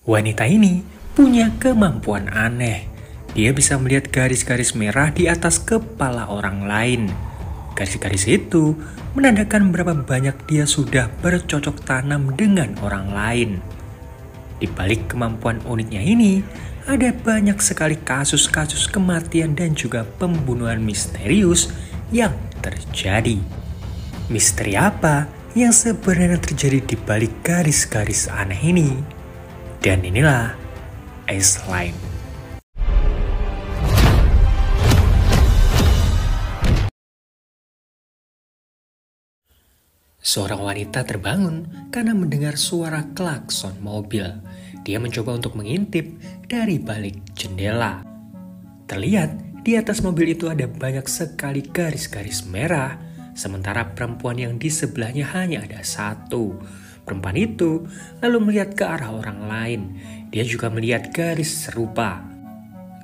Wanita ini punya kemampuan aneh. Dia bisa melihat garis-garis merah di atas kepala orang lain. Garis-garis itu menandakan berapa banyak dia sudah bercocok tanam dengan orang lain. Di balik kemampuan uniknya ini, ada banyak sekali kasus-kasus kematian dan juga pembunuhan misterius yang terjadi. Misteri apa yang sebenarnya terjadi di balik garis-garis aneh ini? Dan inilah Iceline. Seorang wanita terbangun karena mendengar suara klakson mobil. Dia mencoba untuk mengintip dari balik jendela. Terlihat di atas mobil itu ada banyak sekali garis-garis merah, sementara perempuan yang di sebelahnya hanya ada satu. Perempuan itu lalu melihat ke arah orang lain. Dia juga melihat garis serupa.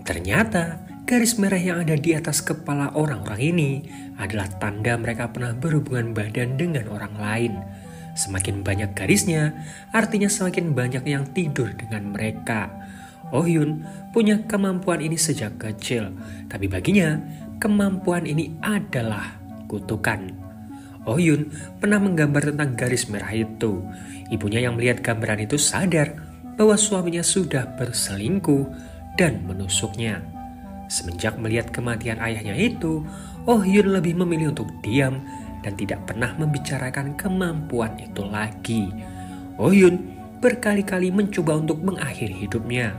Ternyata garis merah yang ada di atas kepala orang-orang ini adalah tanda mereka pernah berhubungan badan dengan orang lain. Semakin banyak garisnya, artinya semakin banyak yang tidur dengan mereka. Oh Hyun punya kemampuan ini sejak kecil, tapi baginya kemampuan ini adalah kutukan. Oh Hyun pernah menggambar tentang garis merah itu. Ibunya yang melihat gambaran itu sadar bahwa suaminya sudah berselingkuh dan menusuknya. Semenjak melihat kematian ayahnya itu, Oh Hyun lebih memilih untuk diam dan tidak pernah membicarakan kemampuan itu lagi. Oh Hyun berkali-kali mencoba untuk mengakhiri hidupnya.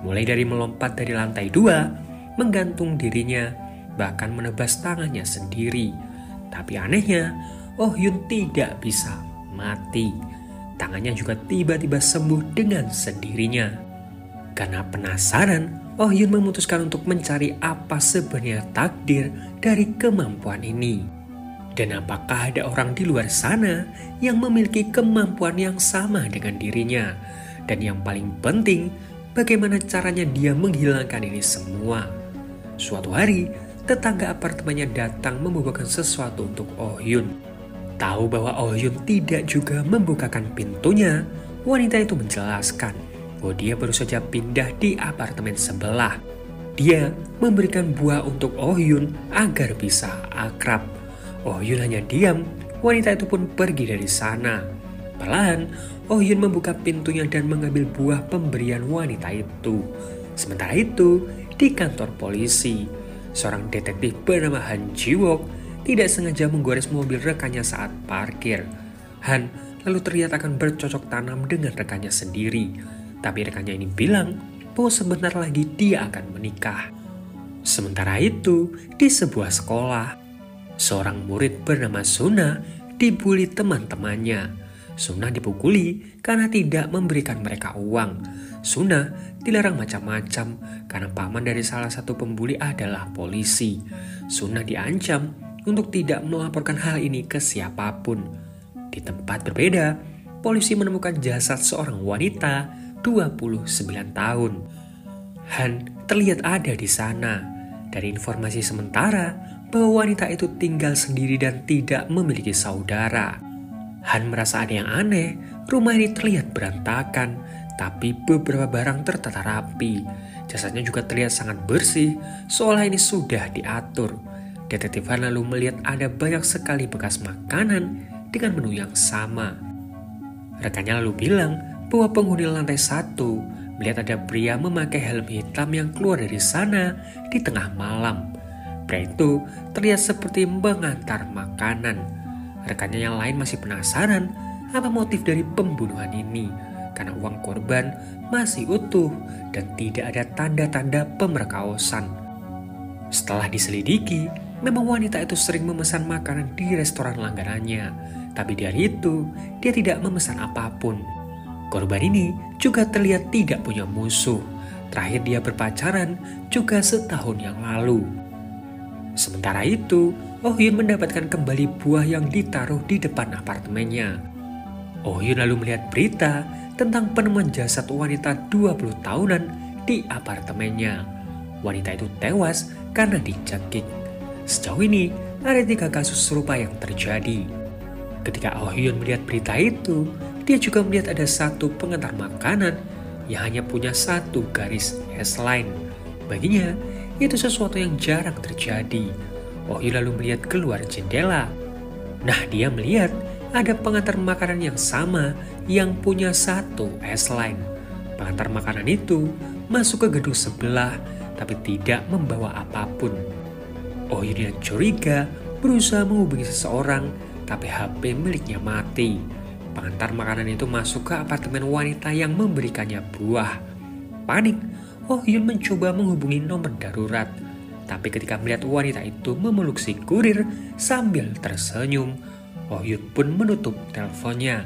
Mulai dari melompat dari lantai 2, menggantung dirinya, bahkan menebas tangannya sendiri. Tapi anehnya, Oh Hyun tidak bisa mati. Tangannya juga tiba-tiba sembuh dengan sendirinya. Karena penasaran, Oh Hyun memutuskan untuk mencari apa sebenarnya takdir dari kemampuan ini. Dan apakah ada orang di luar sana yang memiliki kemampuan yang sama dengan dirinya? Dan yang paling penting, bagaimana caranya dia menghilangkan ini semua? Suatu hari, tetangga apartemennya datang membawakan sesuatu untuk Oh Hyun. Tahu bahwa Oh Hyun tidak juga membukakan pintunya, wanita itu menjelaskan bahwa dia baru saja pindah di apartemen sebelah. Dia memberikan buah untuk Oh Hyun agar bisa akrab. Oh Hyun hanya diam, wanita itu pun pergi dari sana. Perlahan, Oh Hyun membuka pintunya dan mengambil buah pemberian wanita itu. Sementara itu, di kantor polisi, seorang detektif bernama Han Ji-wook tidak sengaja menggores mobil rekannya saat parkir. Han lalu terlihat akan bercocok tanam dengan rekannya sendiri. Tapi rekannya ini bilang bahwa sebentar lagi dia akan menikah. Sementara itu, di sebuah sekolah, seorang murid bernama Suna dibully teman-temannya. Suna dipukuli karena tidak memberikan mereka uang. Suna dilarang macam-macam karena paman dari salah satu pembuli adalah polisi. Suna diancam untuk tidak melaporkan hal ini ke siapapun. Di tempat berbeda, polisi menemukan jasad seorang wanita 29 tahun. Han terlihat ada di sana. Dari informasi sementara bahwa wanita itu tinggal sendiri dan tidak memiliki saudara. Han merasa ada yang aneh. Rumah ini terlihat berantakan, tapi beberapa barang tertata rapi. Jasadnya juga terlihat sangat bersih, seolah ini sudah diatur. Detektif Han lalu melihat ada banyak sekali bekas makanan dengan menu yang sama. Rekannya lalu bilang bahwa penghuni lantai 1 melihat ada pria memakai helm hitam yang keluar dari sana di tengah malam. Pria itu terlihat seperti mengantar makanan. Rekannya yang lain masih penasaran apa motif dari pembunuhan ini, karena uang korban masih utuh dan tidak ada tanda-tanda pemerkosaan. Setelah diselidiki, memang wanita itu sering memesan makanan di restoran langganannya, tapi dari itu dia tidak memesan apapun. Korban ini juga terlihat tidak punya musuh. Terakhir dia berpacaran juga setahun yang lalu. Sementara itu, Oh Hyun mendapatkan kembali buah yang ditaruh di depan apartemennya. Oh Hyun lalu melihat berita tentang penemuan jasad wanita 20 tahunan di apartemennya. Wanita itu tewas karena dicekik. Sejauh ini, ada 3 kasus serupa yang terjadi. Ketika Oh Hyun melihat berita itu, dia juga melihat ada satu pengantar makanan yang hanya punya satu garis S-line. Baginya, itu sesuatu yang jarang terjadi. Oh Hyun lalu melihat keluar jendela. Nah, dia melihat ada pengantar makanan yang sama yang punya satu S-line. Pengantar makanan itu masuk ke gedung sebelah tapi tidak membawa apapun. Oh Hyun yang curiga berusaha menghubungi seseorang tapi HP miliknya mati. Pengantar makanan itu masuk ke apartemen wanita yang memberikannya buah. Panik, Oh Hyun mencoba menghubungi nomor darurat. Tapi ketika melihat wanita itu memeluk si kurir sambil tersenyum, Oh Hyun pun menutup teleponnya.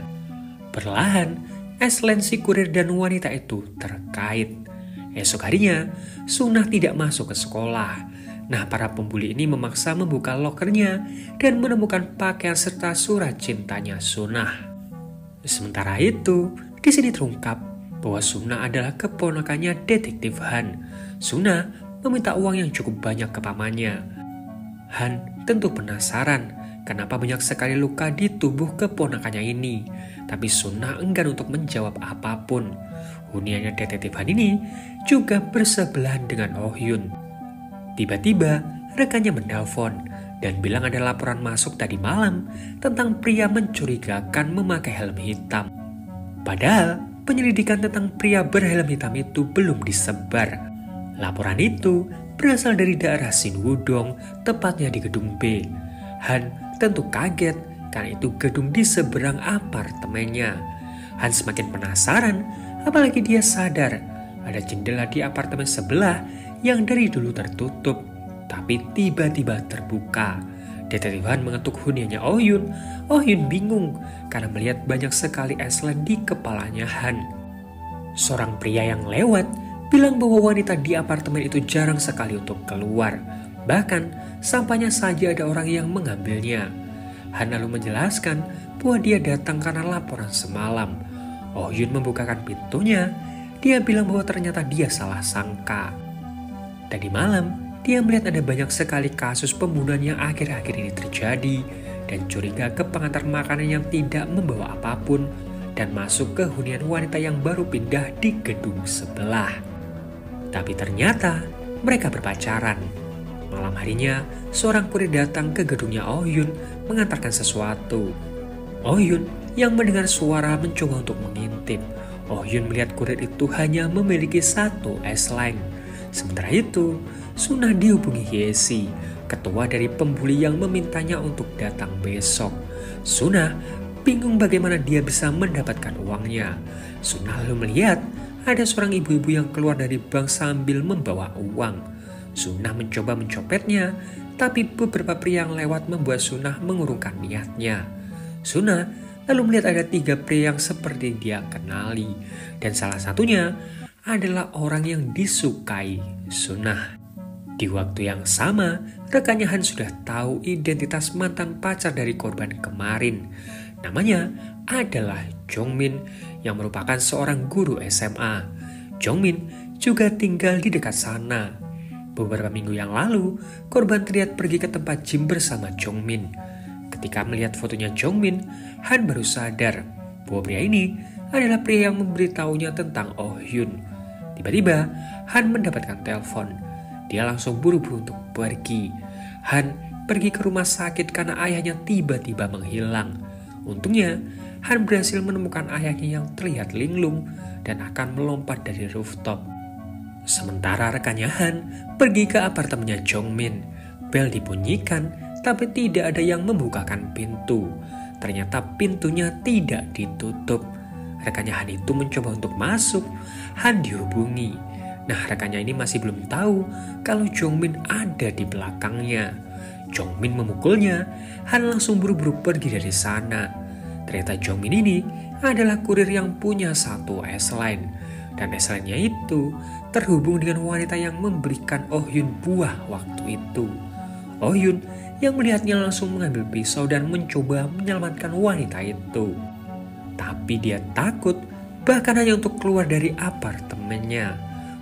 Perlahan, S-line si kurir dan wanita itu terkait. Esok harinya, Sunah tidak masuk ke sekolah. Nah, para pembuli ini memaksa membuka lokernya dan menemukan pakaian serta surat cintanya Sunah. Sementara itu, di sini terungkap bahwa Sunah adalah keponakannya detektif Han. Sunah meminta uang yang cukup banyak ke pamannya. Han tentu penasaran kenapa banyak sekali luka di tubuh keponakannya ini. Tapi Sunah enggan untuk menjawab apapun. Huniannya detektif Han ini juga bersebelahan dengan Oh Hyun. Tiba-tiba rekannya menelpon dan bilang ada laporan masuk tadi malam tentang pria mencurigakan memakai helm hitam. Padahal penyelidikan tentang pria berhelm hitam itu belum disebar. Laporan itu berasal dari daerah Sinwudong, tepatnya di gedung B. Han tentu kaget karena itu gedung di seberang apartemennya. Han semakin penasaran, apalagi dia sadar ada jendela di apartemen sebelah yang dari dulu tertutup, tapi tiba-tiba terbuka. Detektif Han mengetuk huniannya Oh Hyun. Oh Hyun bingung karena melihat banyak sekali S-line di kepalanya Han. Seorang pria yang lewat bilang bahwa wanita di apartemen itu jarang sekali untuk keluar. Bahkan sampahnya saja ada orang yang mengambilnya. Han lalu menjelaskan bahwa dia datang karena laporan semalam. Oh Hyun membukakan pintunya. Dia bilang bahwa ternyata dia salah sangka. Tadi malam, dia melihat ada banyak sekali kasus pembunuhan yang akhir-akhir ini terjadi dan curiga ke pengantar makanan yang tidak membawa apapun dan masuk ke hunian wanita yang baru pindah di gedung sebelah. Tapi ternyata mereka berpacaran. Malam harinya, seorang kurir datang ke gedungnya Oh Hyun mengantarkan sesuatu. Oh Hyun yang mendengar suara mencoba untuk mengintip. Oh Hyun melihat kurir itu hanya memiliki satu S-line. Sementara itu, Sunah dihubungi Hyesi, ketua dari pembuli yang memintanya untuk datang besok. Sunah bingung bagaimana dia bisa mendapatkan uangnya. Sunah lalu melihat ada seorang ibu-ibu yang keluar dari bank sambil membawa uang. Sunah mencoba mencopetnya, tapi beberapa pria yang lewat membuat Sunah mengurungkan niatnya. Sunah lalu melihat ada 3 pria yang seperti dia kenali, dan salah satunya adalah orang yang disukai Sunah. Di waktu yang sama, rekannya Han sudah tahu identitas mantan pacar dari korban kemarin. Namanya adalah Jongmin yang merupakan seorang guru SMA. Jongmin juga tinggal di dekat sana. Beberapa minggu yang lalu, korban terlihat pergi ke tempat gym bersama Jongmin. Ketika melihat fotonya Jongmin, Han baru sadar bahwa pria ini adalah pria yang memberitahunya tentang Oh Hyun. Tiba-tiba, Han mendapatkan telepon. Dia langsung buru-buru untuk pergi. Han pergi ke rumah sakit karena ayahnya tiba-tiba menghilang. Untungnya, Han berhasil menemukan ayahnya yang terlihat linglung dan akan melompat dari rooftop. Sementara rekannya Han pergi ke apartemennya Jongmin. Bel dibunyikan, tapi tidak ada yang membukakan pintu. Ternyata pintunya tidak ditutup. Rekannya Han itu mencoba untuk masuk. Han dihubungi. Nah, rekannya ini masih belum tahu kalau Jongmin ada di belakangnya. Jongmin memukulnya. Han langsung buru-buru pergi dari sana. Ternyata Jongmin ini adalah kurir yang punya satu S-line. Dan S-line-nya itu terhubung dengan wanita yang memberikan Oh Hyun buah waktu itu. Oh Hyun yang melihatnya langsung mengambil pisau dan mencoba menyelamatkan wanita itu. Tapi dia takut bahkan hanya untuk keluar dari apartemennya.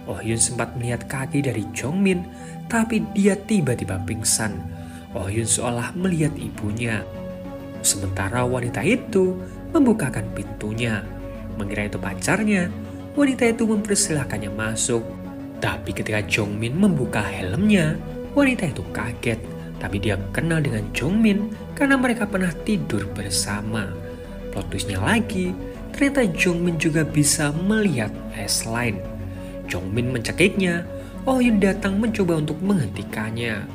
Oh Hyun sempat melihat kaki dari Jongmin, tapi dia tiba-tiba pingsan. Oh Hyun seolah melihat ibunya. Sementara wanita itu membukakan pintunya. Mengira itu pacarnya, wanita itu mempersilahkannya masuk. Tapi ketika Jongmin membuka helmnya, wanita itu kaget. Tapi dia kenal dengan Jongmin karena mereka pernah tidur bersama. Plot twistnya lagi, ternyata Jongmin juga bisa melihat S-Line. Jongmin mencekiknya, Oh Hyun datang mencoba untuk menghentikannya.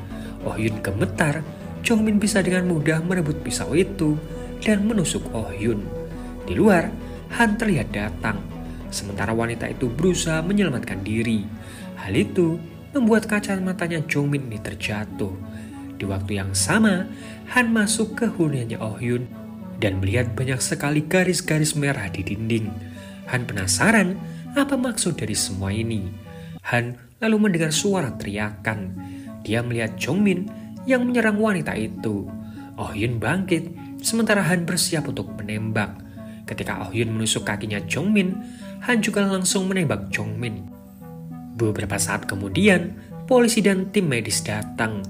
Oh Hyun gemetar, Jongmin bisa dengan mudah merebut pisau itu dan menusuk Oh Hyun. Di luar, Han terlihat datang, sementara wanita itu berusaha menyelamatkan diri. Hal itu membuat kacamatanya Jongmin ini terjatuh. Di waktu yang sama, Han masuk ke huniannya Oh Hyun dan melihat banyak sekali garis-garis merah di dinding. Han penasaran apa maksud dari semua ini. Han lalu mendengar suara teriakan. Dia melihat Jongmin yang menyerang wanita itu. Oh Hyun bangkit, sementara Han bersiap untuk menembak. Ketika Oh Hyun menusuk kakinya Jongmin, Han juga langsung menembak Jongmin. Beberapa saat kemudian, polisi dan tim medis datang.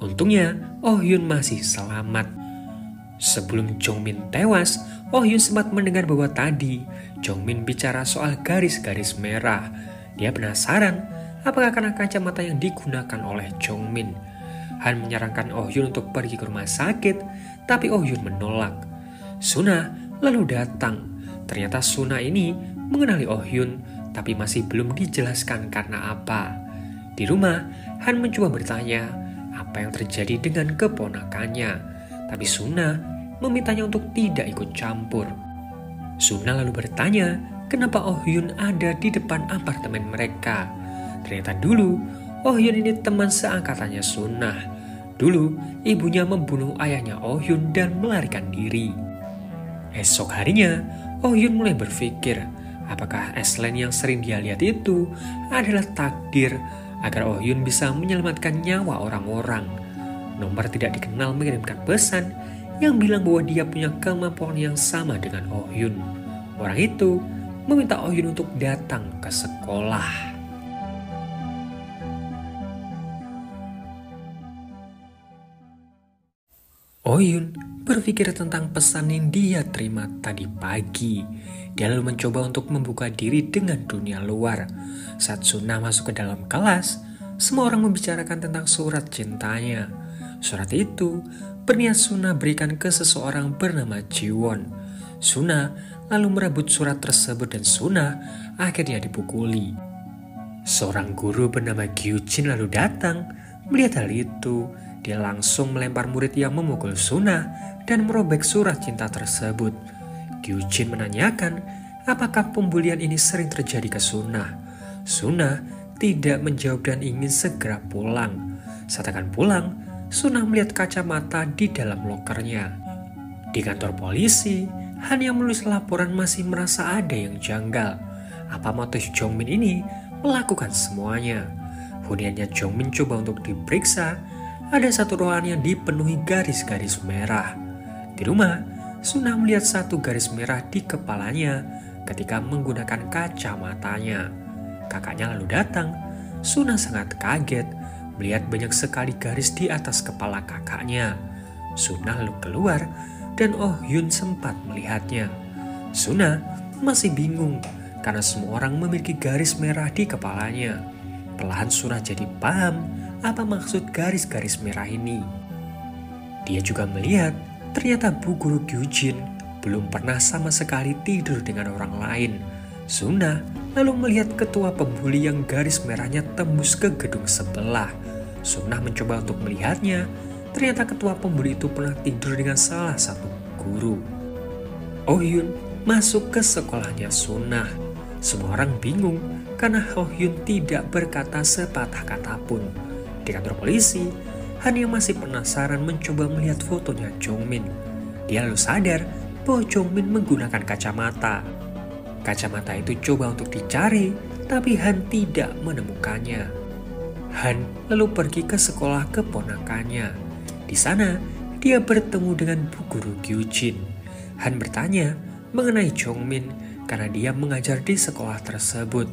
Untungnya, Oh Hyun masih selamat. Sebelum Jongmin tewas, Oh Hyun sempat mendengar bahwa tadi Jongmin bicara soal garis-garis merah. Dia penasaran apakah karena kacamata yang digunakan oleh Jongmin. Han menyarankan Oh Hyun untuk pergi ke rumah sakit, tapi Oh Hyun menolak. Suna lalu datang. Ternyata Suna ini mengenali Oh Hyun, tapi masih belum dijelaskan karena apa. Di rumah, Han mencoba bertanya apa yang terjadi dengan keponakannya, tapi Suna memintanya untuk tidak ikut campur. Suna lalu bertanya kenapa Oh Hyun ada di depan apartemen mereka. Ternyata dulu Oh Hyun ini teman seangkatannya Suna. Dulu ibunya membunuh ayahnya Oh Hyun dan melarikan diri. Esok harinya Oh Hyun mulai berpikir apakah S-Line yang sering dia lihat itu adalah takdir agar Oh Hyun bisa menyelamatkan nyawa orang-orang. Nomor tidak dikenal mengirimkan pesan yang bilang bahwa dia punya kemampuan yang sama dengan Oh Hyun. Orang itu meminta Oh Hyun untuk datang ke sekolah. Oh Hyun berpikir tentang pesan yang dia terima tadi pagi. Dia lalu mencoba untuk membuka diri dengan dunia luar. Saat Suna masuk ke dalam kelas, semua orang membicarakan tentang surat cintanya. Surat itu berniat Suna berikan ke seseorang bernama Jiwon. Suna lalu merebut surat tersebut dan Suna akhirnya dipukuli. Seorang guru bernama Gyujin lalu datang. Melihat hal itu, dia langsung melempar murid yang memukul Suna dan merobek surat cinta tersebut. Gyujin menanyakan apakah pembulian ini sering terjadi ke Suna. Suna tidak menjawab dan ingin segera pulang. Saat akan pulang, Suna melihat kacamata di dalam lokernya. Di kantor polisi, Han yang menulis laporan masih merasa ada yang janggal. Apa motif Jongmin ini melakukan semuanya? Huniannya Jongmin coba untuk diperiksa. Ada satu ruangan yang dipenuhi garis-garis merah. Di rumah, Suna melihat satu garis merah di kepalanya ketika menggunakan kacamatanya. Kakaknya lalu datang. Suna sangat kaget melihat banyak sekali garis di atas kepala kakaknya. Suna lalu keluar dan Oh Hyun sempat melihatnya. Suna masih bingung karena semua orang memiliki garis merah di kepalanya. Perlahan Suna jadi paham apa maksud garis-garis merah ini. Dia juga melihat ternyata Bu Guru Gyujin belum pernah sama sekali tidur dengan orang lain. Suna lalu melihat ketua pembuli yang garis merahnya tembus ke gedung sebelah. Suna mencoba untuk melihatnya. Ternyata ketua pembuli itu pernah tidur dengan salah satu guru. Oh Hyun masuk ke sekolahnya Suna. Semua orang bingung karena Oh Hyun tidak berkata sepatah kata pun. Di kantor polisi, Han yang masih penasaran mencoba melihat fotonya Jongmin. Dia lalu sadar bahwa Jongmin menggunakan kacamata. Kacamata itu coba untuk dicari, tapi Han tidak menemukannya. Han lalu pergi ke sekolah keponakannya. Di sana, dia bertemu dengan Bu Guru Gyujin. Han bertanya mengenai Jongmin karena dia mengajar di sekolah tersebut.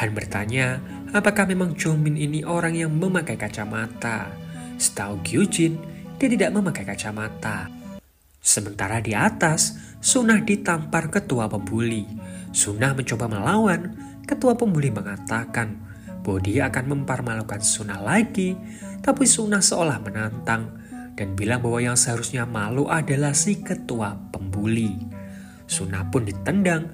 Han bertanya apakah memang Jongmin ini orang yang memakai kacamata. Setahu Gyujin, dia tidak memakai kacamata. Sementara di atas, Suna ditampar ketua pembuli. Sunah mencoba melawan. Ketua pembuli mengatakan bahwa dia akan mempermalukan Sunah lagi, tapi Sunah seolah menantang dan bilang bahwa yang seharusnya malu adalah si ketua pembuli. Sunah pun ditendang.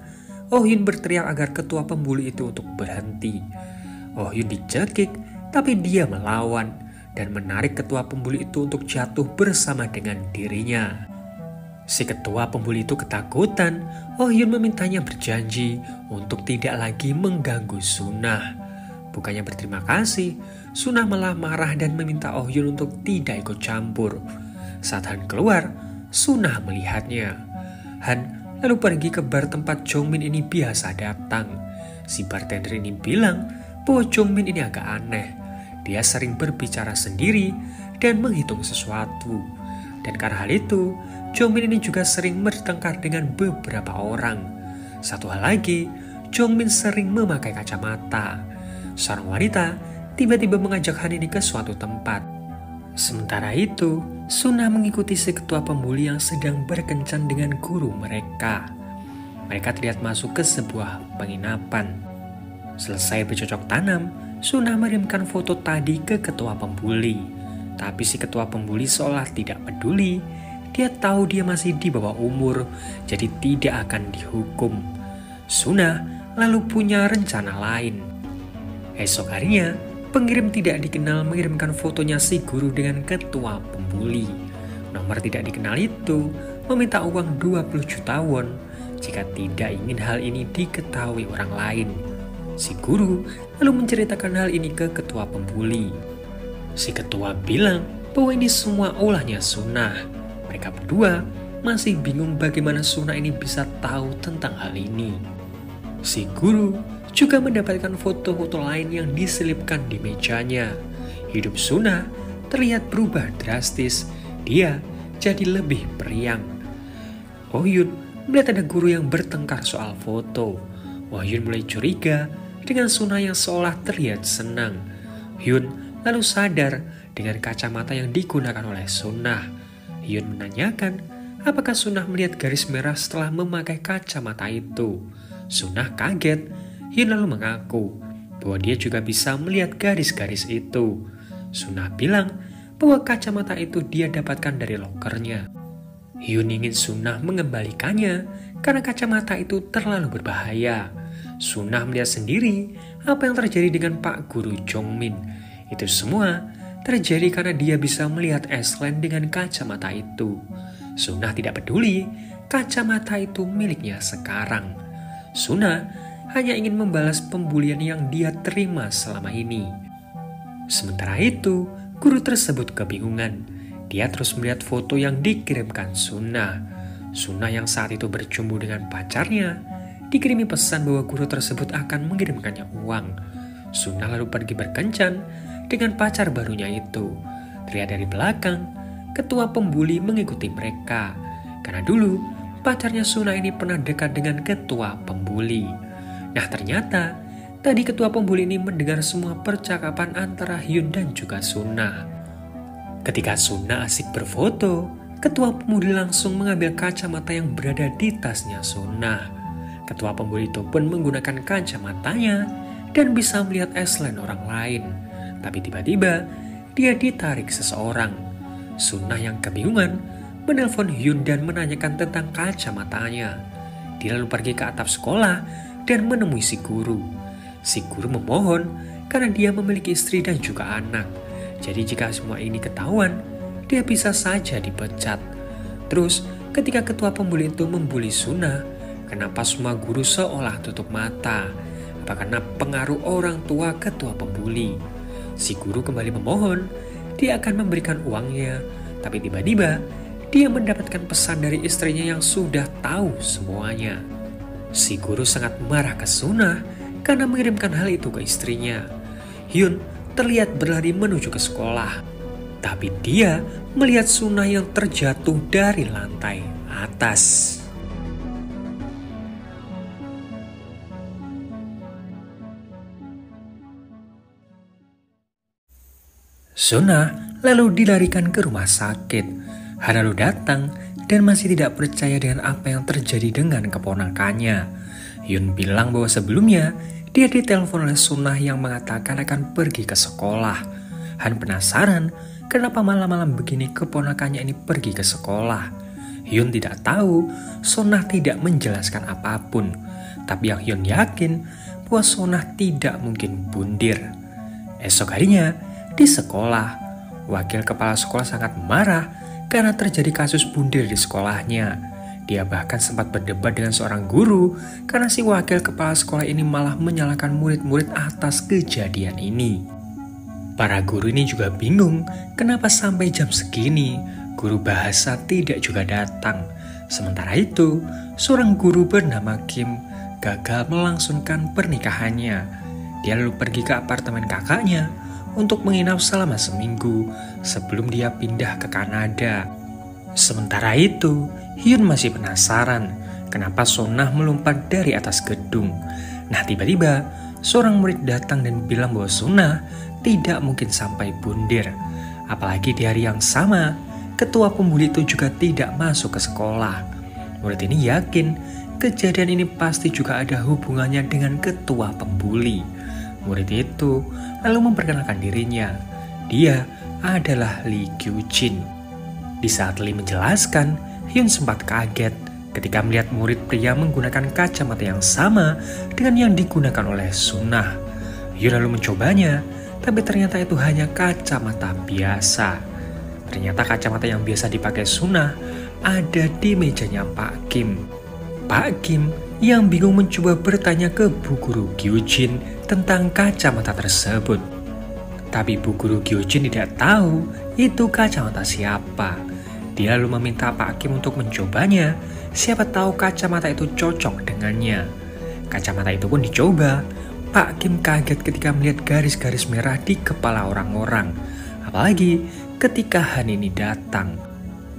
Oh Hyun berteriak agar ketua pembuli itu untuk berhenti. Oh Hyun dicekik, tapi dia melawan dan menarik ketua pembuli itu untuk jatuh bersama dengan dirinya. Si ketua pembuli itu ketakutan. Oh Hyun memintanya berjanji untuk tidak lagi mengganggu Sunah. Bukannya berterima kasih, Sunah malah marah dan meminta Oh Hyun untuk tidak ikut campur. Saat Han keluar, Sunah melihatnya. Han lalu pergi ke bar tempat Jongmin ini biasa datang. Si bartender ini bilang bahwa Jongmin ini agak aneh. Dia sering berbicara sendiri dan menghitung sesuatu. Dan karena hal itu, Jongmin ini juga sering bertengkar dengan beberapa orang. Satu hal lagi, Jongmin sering memakai kacamata. Seorang wanita tiba-tiba mengajak Han ini ke suatu tempat. Sementara itu, Sunah mengikuti si ketua pembuli yang sedang berkencan dengan guru mereka. Mereka terlihat masuk ke sebuah penginapan. Selesai bercocok tanam, Sunah mengirimkan foto tadi ke ketua pembuli. Tapi si ketua pembuli seolah tidak peduli. Dia tahu dia masih di bawah umur, jadi tidak akan dihukum. Sunah lalu punya rencana lain. Esok harinya, pengirim tidak dikenal mengirimkan fotonya si guru dengan ketua pembuli. Nomor tidak dikenal itu meminta uang 20 juta won jika tidak ingin hal ini diketahui orang lain. Si guru lalu menceritakan hal ini ke ketua pembuli. Si ketua bilang bahwa ini semua ulahnya Sunah. Mereka berdua masih bingung bagaimana Sunah ini bisa tahu tentang hal ini. Si guru juga mendapatkan foto-foto lain yang diselipkan di mejanya. Hidup Sunah terlihat berubah drastis. Dia jadi lebih periang. Oh Hyun melihat ada guru yang bertengkar soal foto. Oh Hyun mulai curiga dengan Sunah yang seolah terlihat senang. Hyun lalu sadar dengan kacamata yang digunakan oleh Sunah. Hyun menanyakan apakah Sunah melihat garis merah setelah memakai kacamata itu. Sunah kaget. Hyun lalu mengaku bahwa dia juga bisa melihat garis-garis itu. Sunah bilang bahwa kacamata itu dia dapatkan dari lokernya. Hyun ingin Sunah mengembalikannya karena kacamata itu terlalu berbahaya. Sunah melihat sendiri apa yang terjadi dengan Pak Guru Jongmin. Itu semua terjadi karena dia bisa melihat Aslan dengan kacamata itu. Sunah tidak peduli, kacamata itu miliknya sekarang. Sunah hanya ingin membalas pembulian yang dia terima selama ini. Sementara itu, guru tersebut kebingungan. Dia terus melihat foto yang dikirimkan Sunah. Sunah yang saat itu berjumpa dengan pacarnya, dikirimi pesan bahwa guru tersebut akan mengirimkannya uang. Sunah lalu pergi berkencan dengan pacar barunya itu. Terlihat dari belakang, ketua pembuli mengikuti mereka. Karena dulu, pacarnya Sunah ini pernah dekat dengan ketua pembuli. Nah ternyata, tadi ketua pembuli ini mendengar semua percakapan antara Hyun dan juga Sunah. Ketika Sunah asik berfoto, ketua pembuli langsung mengambil kacamata yang berada di tasnya Sunah. Ketua pembuli itu pun menggunakan kacamatanya dan bisa melihat Aslan orang lain. Tapi tiba-tiba dia ditarik seseorang. Sunah yang kebingungan menelpon Hyun dan menanyakan tentang kacamatanya. Dia lalu pergi ke atap sekolah dan menemui si guru. Si guru memohon karena dia memiliki istri dan juga anak. Jadi jika semua ini ketahuan, dia bisa saja dipecat. Terus ketika ketua pembuli itu membuli Sunah, kenapa semua guru seolah tutup mata? Apa karena pengaruh orang tua ketua pembuli? Si guru kembali memohon, dia akan memberikan uangnya. Tapi tiba-tiba, dia mendapatkan pesan dari istrinya yang sudah tahu semuanya. Si guru sangat marah ke Sunah karena mengirimkan hal itu ke istrinya. Hyun terlihat berlari menuju ke sekolah. Tapi dia melihat Sunah yang terjatuh dari lantai atas. Sunah lalu dilarikan ke rumah sakit. Han lalu datang dan masih tidak percaya dengan apa yang terjadi dengan keponakannya. Hyun bilang bahwa sebelumnya dia ditelepon oleh Sunah yang mengatakan akan pergi ke sekolah. Han penasaran kenapa malam-malam begini keponakannya ini pergi ke sekolah. Hyun tidak tahu Sunah tidak menjelaskan apapun. Tapi yang Hyun yakin bahwa Sunah tidak mungkin bundir. Esok harinya di sekolah, wakil kepala sekolah sangat marah karena terjadi kasus bundir di sekolahnya. Dia bahkan sempat berdebat dengan seorang guru karena si wakil kepala sekolah ini malah menyalahkan murid-murid atas kejadian ini. Para guru ini juga bingung kenapa sampai jam segini guru bahasa tidak juga datang. Sementara itu, seorang guru bernama Kim gagal melangsungkan pernikahannya. Dia lalu pergi ke apartemen kakaknya untuk menginap selama seminggu sebelum dia pindah ke Kanada. Sementara itu, Hyun masih penasaran kenapa Sunah melompat dari atas gedung. Nah tiba-tiba, seorang murid datang dan bilang bahwa Sunah tidak mungkin sampai bundir. Apalagi di hari yang sama, ketua pembuli itu juga tidak masuk ke sekolah. Murid ini yakin kejadian ini pasti juga ada hubungannya dengan ketua pembuli. Murid itu lalu memperkenalkan dirinya. Dia adalah Lee Kyu-jin. Di saat Lee menjelaskan, Hyun sempat kaget ketika melihat murid pria menggunakan kacamata yang sama dengan yang digunakan oleh Sunah. Hyun lalu mencobanya, tapi ternyata itu hanya kacamata biasa. Ternyata kacamata yang biasa dipakai Sunah ada di mejanya Pak Kim. Pak Kim yang bingung mencoba bertanya ke Bu Guru Kyu-jin tentang kacamata tersebut. Tapi Bu Guru Kyu-jin tidak tahu itu kacamata siapa. Dia lalu meminta Pak Kim untuk mencobanya, siapa tahu kacamata itu cocok dengannya. Kacamata itu pun dicoba. Pak Kim kaget ketika melihat garis-garis merah di kepala orang-orang. Apalagi ketika Han ini datang.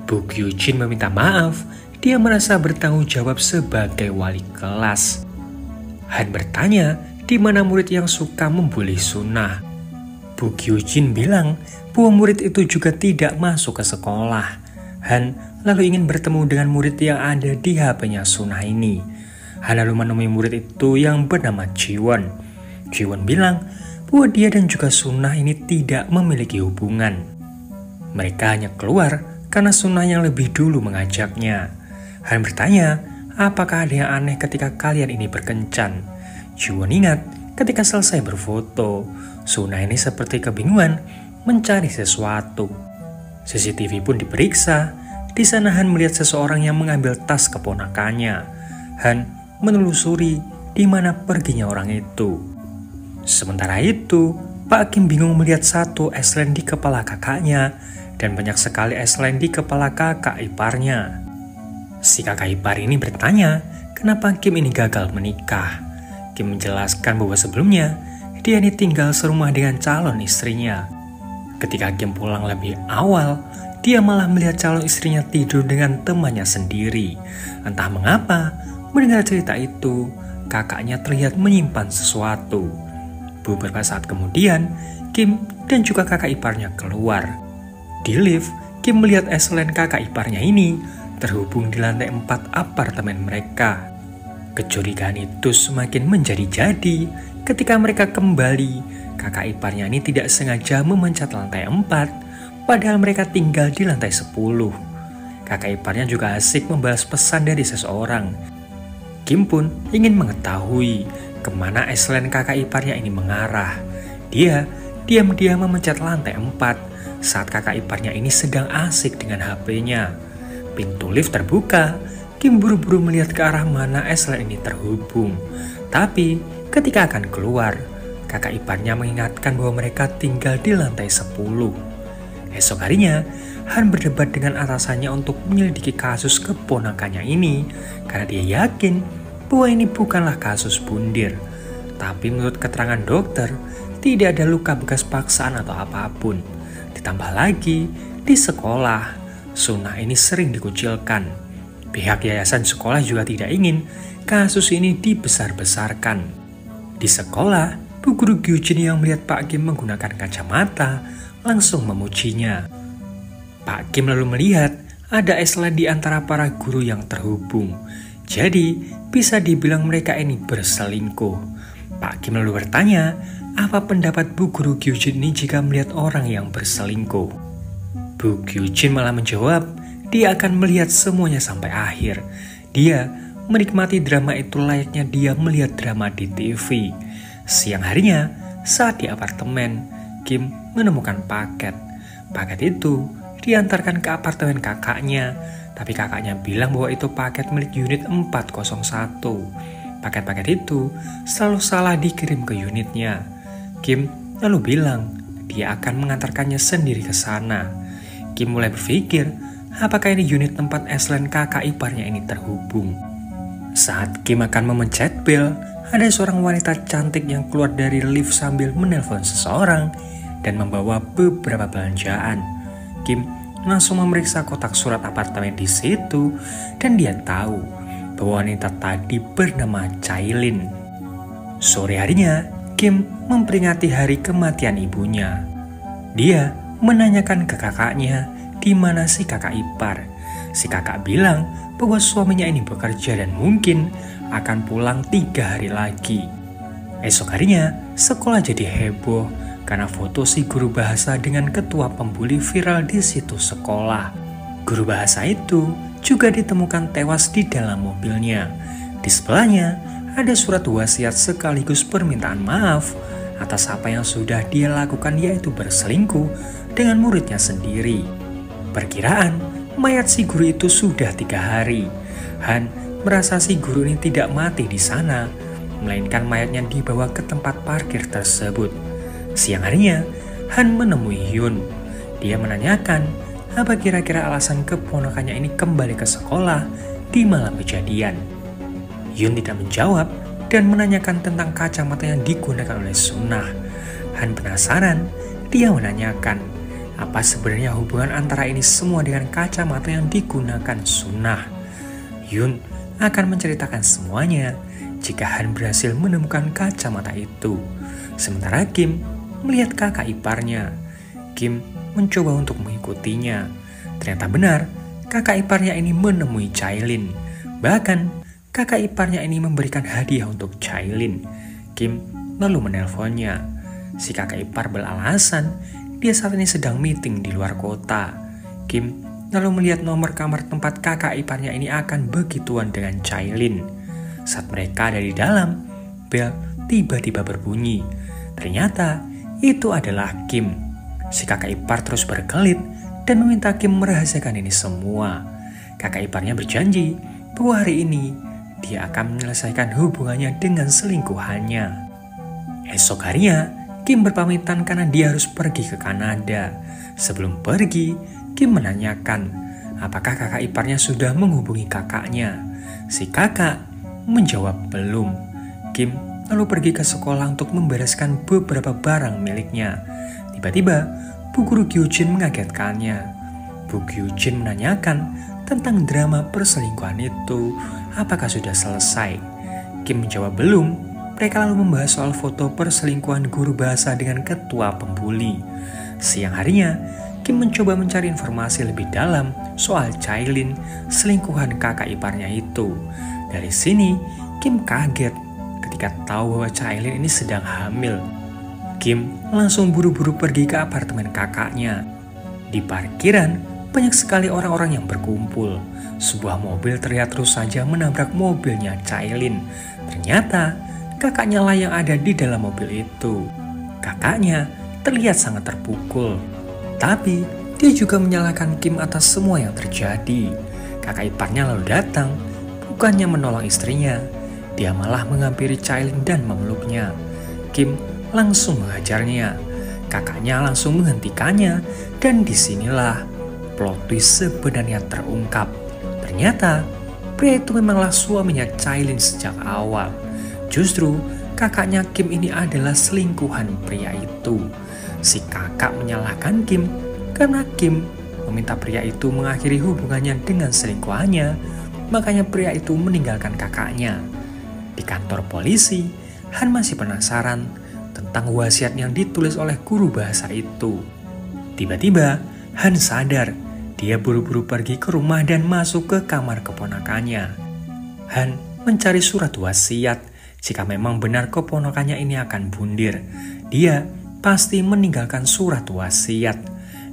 Bu Kyu-jin meminta maaf, dia merasa bertanggung jawab sebagai wali kelas. Han bertanya di mana murid yang suka membuli Sunah. Bu Kyu-jin bilang bahwa murid itu juga tidak masuk ke sekolah. Han lalu ingin bertemu dengan murid yang ada di HP-nya Sunah ini. Han lalu menemui murid itu yang bernama Jiwon. Jiwon bilang bahwa dia dan juga Sunah ini tidak memiliki hubungan. Mereka hanya keluar karena Sunah yang lebih dulu mengajaknya. Han bertanya, apakah ada yang aneh ketika kalian ini berkencan? Jiwon ingat ketika selesai berfoto, Sunah ini seperti kebingungan mencari sesuatu. CCTV pun diperiksa. Di sana Han melihat seseorang yang mengambil tas keponakannya. Han menelusuri di mana perginya orang itu. Sementara itu, Pak Kim bingung melihat satu S-line di kepala kakaknya dan banyak sekali S-line di kepala kakak iparnya. Si kakak ipar ini bertanya, kenapa Kim ini gagal menikah? Kim menjelaskan bahwa sebelumnya dia ini tinggal serumah dengan calon istrinya. Ketika Kim pulang lebih awal, dia malah melihat calon istrinya tidur dengan temannya sendiri. Entah mengapa, mendengar cerita itu, kakaknya terlihat menyimpan sesuatu. Beberapa saat kemudian, Kim dan juga kakak iparnya keluar. Di lift, Kim melihat S-line kakak iparnya ini terhubung di lantai 4 apartemen mereka. Kecurigaan itu semakin menjadi-jadi ketika mereka kembali. Kakak iparnya ini tidak sengaja memencet lantai 4, padahal mereka tinggal di lantai 10. Kakak iparnya juga asik membalas pesan dari seseorang. Kim pun ingin mengetahui kemana S-line kakak iparnya ini mengarah. Dia diam-diam memencet lantai 4 saat kakak iparnya ini sedang asik dengan HP-nya. Pintu lift terbuka. Kim buru-buru melihat ke arah mana S-line ini terhubung. Tapi ketika akan keluar, kakak iparnya mengingatkan bahwa mereka tinggal di lantai 10. Esok harinya, Han berdebat dengan atasannya untuk menyelidiki kasus keponakannya ini karena dia yakin bahwa ini bukanlah kasus bundir. Tapi menurut keterangan dokter, tidak ada luka bekas paksaan atau apapun. Ditambah lagi, di sekolah, Sunah ini sering dikucilkan. Pihak yayasan sekolah juga tidak ingin kasus ini dibesar-besarkan. Di sekolah, Bu Guru Kyu-jin yang melihat Pak Kim menggunakan kacamata langsung memujinya. Pak Kim lalu melihat ada S-line di antara para guru yang terhubung. Jadi, bisa dibilang mereka ini berselingkuh. Pak Kim lalu bertanya, apa pendapat Bu Guru Gyujin ini jika melihat orang yang berselingkuh? Bu Gyujin malah menjawab, dia akan melihat semuanya sampai akhir. Dia menikmati drama itu layaknya dia melihat drama di TV. Siang harinya, saat di apartemen, Kim menemukan paket. Paket itu diantarkan ke apartemen kakaknya, tapi kakaknya bilang bahwa itu paket milik unit 401. Paket-paket itu selalu salah dikirim ke unitnya. Kim lalu bilang dia akan mengantarkannya sendiri ke sana. Kim mulai berpikir, apakah ini unit tempat Aslan kakak iparnya ini terhubung? Saat Kim akan memencet bel, ada seorang wanita cantik yang keluar dari lift sambil menelpon seseorang dan membawa beberapa belanjaan. Kim langsung memeriksa kotak surat apartemen di situ dan dia tahu bahwa wanita tadi bernama Chailin. Sore harinya, Kim memperingati hari kematian ibunya. Dia menanyakan ke kakaknya di mana si kakak ipar. Si kakak bilang bahwa suaminya ini bekerja dan mungkin akan pulang 3 hari lagi. Esok harinya, sekolah jadi heboh karena foto si guru bahasa dengan ketua pembuli viral di situs sekolah. Guru bahasa itu juga ditemukan tewas di dalam mobilnya. Di sebelahnya ada surat wasiat sekaligus permintaan maaf atas apa yang sudah dia lakukan, yaitu berselingkuh dengan muridnya sendiri. Perkiraan mayat si guru itu sudah 3 hari. Han merasa si guru ini tidak mati di sana, melainkan mayatnya dibawa ke tempat parkir tersebut. Siang harinya, Han menemui Hyun. Dia menanyakan apa kira-kira alasan keponakannya ini kembali ke sekolah di malam kejadian. Hyun tidak menjawab dan menanyakan tentang kacamata yang digunakan oleh Sunnah. Han penasaran, dia menanyakan apa sebenarnya hubungan antara ini semua dengan kacamata yang digunakan Sunnah. Hyun akan menceritakan semuanya jika Han berhasil menemukan kacamata itu. Sementara Kim melihat kakak iparnya. Kim mencoba untuk mengikutinya. Ternyata benar, kakak iparnya ini menemui Chailin. Bahkan, kakak iparnya ini memberikan hadiah untuk Chailin. Kim lalu menelponnya. Si kakak ipar beralasan dia saat ini sedang meeting di luar kota. Kim lalu melihat nomor kamar tempat kakak iparnya ini akan begituan dengan Chailin. Saat mereka ada di dalam, bel tiba-tiba berbunyi. Ternyata itu adalah Kim. Si kakak ipar terus berkelit dan meminta Kim merahasiakan ini semua. Kakak iparnya berjanji bahwa hari ini dia akan menyelesaikan hubungannya dengan selingkuhannya. Esok harinya, Kim berpamitan karena dia harus pergi ke Kanada. Sebelum pergi, Kim menanyakan apakah kakak iparnya sudah menghubungi kakaknya. Si kakak menjawab belum. Kim lalu pergi ke sekolah untuk membereskan beberapa barang miliknya. Tiba-tiba, Bu Guru Gyujin mengagetkannya. Bu Gyujin menanyakan tentang drama perselingkuhan itu, apakah sudah selesai. Kim menjawab belum. Mereka lalu membahas soal foto perselingkuhan guru bahasa dengan ketua pembuli. Siang harinya, Kim mencoba mencari informasi lebih dalam soal Chailin, selingkuhan kakak iparnya itu. Dari sini, Kim kaget ketika tahu bahwa Chailin ini sedang hamil. Kim langsung buru-buru pergi ke apartemen kakaknya. Di parkiran, banyak sekali orang-orang yang berkumpul. Sebuah mobil terlihat terus saja menabrak mobilnya Chailin. Ternyata, kakaknya lah yang ada di dalam mobil itu. Kakaknya terlihat sangat terpukul. Tapi, dia juga menyalahkan Kim atas semua yang terjadi. Kakak iparnya lalu datang, bukannya menolong istrinya. Dia malah menghampiri Chailin dan memeluknya. Kim langsung mengajarnya. Kakaknya langsung menghentikannya dan disinilah plot twist sebenarnya terungkap. Ternyata pria itu memanglah suaminya Chailin sejak awal. Justru kakaknya Kim ini adalah selingkuhan pria itu. Si kakak menyalahkan Kim karena Kim meminta pria itu mengakhiri hubungannya dengan selingkuhannya. Makanya pria itu meninggalkan kakaknya. Di kantor polisi, Han masih penasaran tentang wasiat yang ditulis oleh guru bahasa itu. Tiba-tiba, Han sadar. Dia buru-buru pergi ke rumah dan masuk ke kamar keponakannya. Han mencari surat wasiat. Jika memang benar keponakannya ini akan bundir, dia pasti meninggalkan surat wasiat.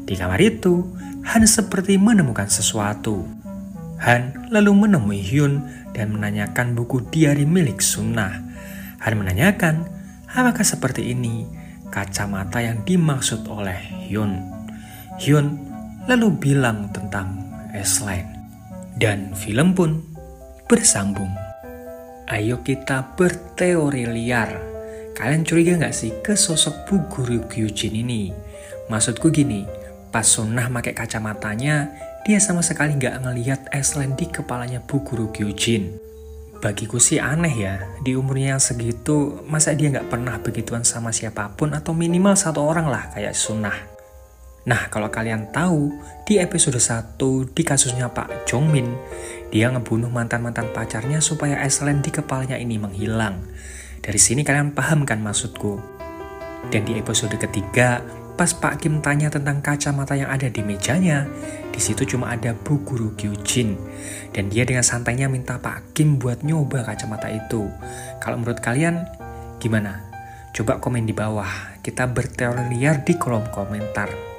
Di kamar itu, Han seperti menemukan sesuatu. Han lalu menemui Hyun dan menanyakan buku diari milik Sunnah. Han menanyakan, apakah seperti ini kacamata yang dimaksud oleh Hyun? Hyun lalu bilang tentang Eslen. Dan film pun bersambung. Ayo kita berteori liar. Kalian curiga gak sih ke sosok Bu Guru Gyujin ini? Maksudku gini, pas Sunnah pakai kacamatanya, dia sama sekali gak ngelihat Eslen di kepalanya Bu Guru Gyujin. Bagiku sih aneh ya, di umurnya yang segitu, masa dia gak pernah begituan sama siapapun atau minimal satu orang lah kayak Sunnah. Nah, kalau kalian tahu, di episode 1 di kasusnya Pak Jongmin, dia ngebunuh mantan-mantan pacarnya supaya Eslen di kepalanya ini menghilang. Dari sini kalian paham kan maksudku? Dan di episode ketiga, pas Pak Kim tanya tentang kacamata yang ada di mejanya, di situ cuma ada Bu Guru Gyujin. Dan dia dengan santainya minta Pak Kim buat nyoba kacamata itu. Kalau menurut kalian, gimana? Coba komen di bawah, kita berteori liar di kolom komentar.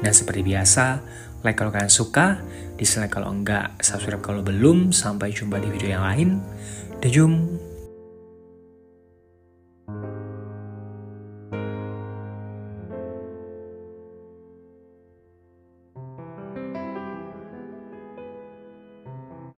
Dan seperti biasa, like kalau kalian suka, dislike kalau enggak, subscribe kalau belum. Sampai jumpa di video yang lain. Dejum.